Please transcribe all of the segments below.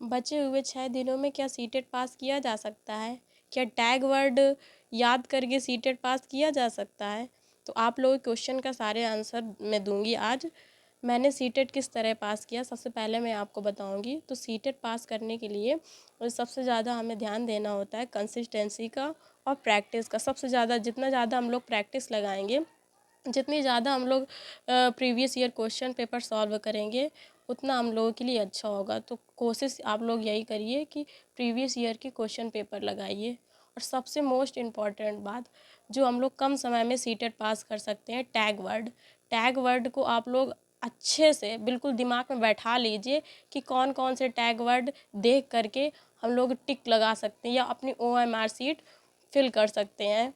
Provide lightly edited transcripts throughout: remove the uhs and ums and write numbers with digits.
बचे हुए 6 दिनों में क्या सीटेट पास किया जा सकता है? क्या टैग वर्ड याद करके सीटेट पास किया जा सकता है? तो आप लोग क्वेश्चन का सारे आंसर मैं दूंगी आज। मैंने सीटेट किस तरह पास किया, सबसे पहले मैं आपको बताऊंगी। तो सीटेट पास करने के लिए सबसे ज़्यादा हमें ध्यान देना होता है कंसिस्टेंसी का और प्रैक्टिस का। सबसे ज़्यादा जितना ज़्यादा हम लोग प्रैक्टिस लगाएंगे, जितनी ज़्यादा हम लोग previous year question paper solve करेंगे, उतना हम लोगों के लिए अच्छा होगा। तो कोशिश आप लोग यही करिए कि प्रीवियस ईयर के क्वेश्चन पेपर लगाइए। और सबसे मोस्ट इम्पॉर्टेंट बात, जो हम लोग कम समय में सीटेट पास कर सकते हैं, टैग वर्ड। टैग वर्ड को आप लोग अच्छे से बिल्कुल दिमाग में बैठा लीजिए कि कौन कौन से टैग वर्ड देख करके हम लोग टिक लगा सकते हैं या अपनी OMR सीट फिल कर सकते हैं।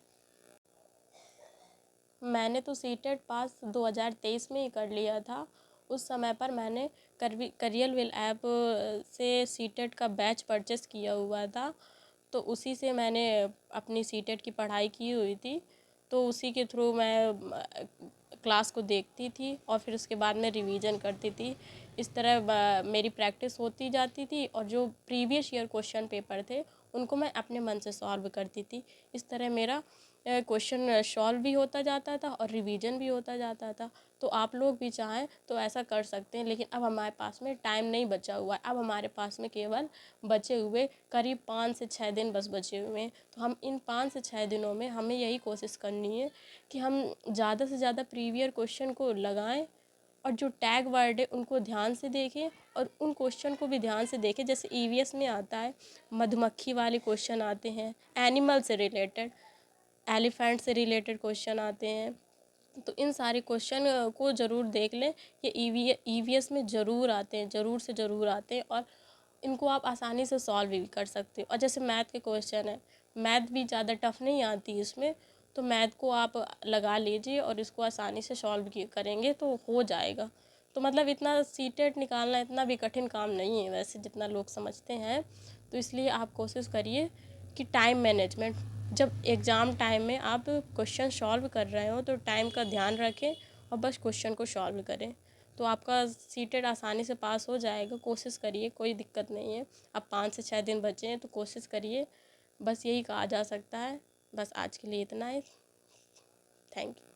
मैंने तो सीटेट पास 2023 में ही कर लिया था। उस समय पर मैंने करियरविल ऐप से सीटेट का बैच परचेस किया हुआ था, तो उसी से मैंने अपनी सीटेट की पढ़ाई की हुई थी। तो उसी के थ्रू मैं क्लास को देखती थी और फिर उसके बाद मैं रिवीजन करती थी। इस तरह मेरी प्रैक्टिस होती जाती थी और जो प्रीवियस ईयर क्वेश्चन पेपर थे उनको मैं अपने मन से सॉल्व करती थी। इस तरह मेरा क्वेश्चन सॉल्व भी होता जाता था और रिवीजन भी होता जाता था। तो आप लोग भी चाहें तो ऐसा कर सकते हैं, लेकिन अब हमारे पास में टाइम नहीं बचा हुआ है। अब हमारे पास में केवल बचे हुए करीब 5 से 6 दिन बस बचे हुए हैं। तो हम इन 5 से 6 दिनों में हमें यही कोशिश करनी है कि हम ज़्यादा से ज़्यादा प्रीवियर क्वेश्चन को लगाएं और जो टैग वर्ड है उनको ध्यान से देखें और उन क्वेश्चन को भी ध्यान से देखें। जैसे EVS में आता है, मधुमक्खी वाले क्वेश्चन आते हैं, एनिमल से रिलेटेड, एलिफेंट से रिलेटेड क्वेश्चन आते हैं। तो इन सारे क्वेश्चन को ज़रूर देख लें। ये EVS में ज़रूर आते हैं, ज़रूर से ज़रूर आते हैं और इनको आप आसानी से सॉल्व भी कर सकते हो। और जैसे मैथ के क्वेश्चन है, मैथ भी ज़्यादा टफ नहीं आती इसमें, तो मैथ को आप लगा लीजिए और इसको आसानी से सॉल्व करेंगे तो हो जाएगा। तो मतलब इतना सीटेट निकालना इतना भी कठिन काम नहीं है वैसे, जितना लोग समझते हैं। तो इसलिए आप कोशिश करिए कि टाइम मैनेजमेंट, जब एग्ज़ाम टाइम में आप क्वेश्चन सॉल्व कर रहे हो तो टाइम का ध्यान रखें और बस क्वेश्चन को सॉल्व करें, तो आपका सीटेट आसानी से पास हो जाएगा। कोशिश करिए, कोई दिक्कत नहीं है। अब 5 से 6 दिन बचे हैं तो कोशिश करिए, बस यही कहा जा सकता है। बस आज के लिए इतना ही। Thank you.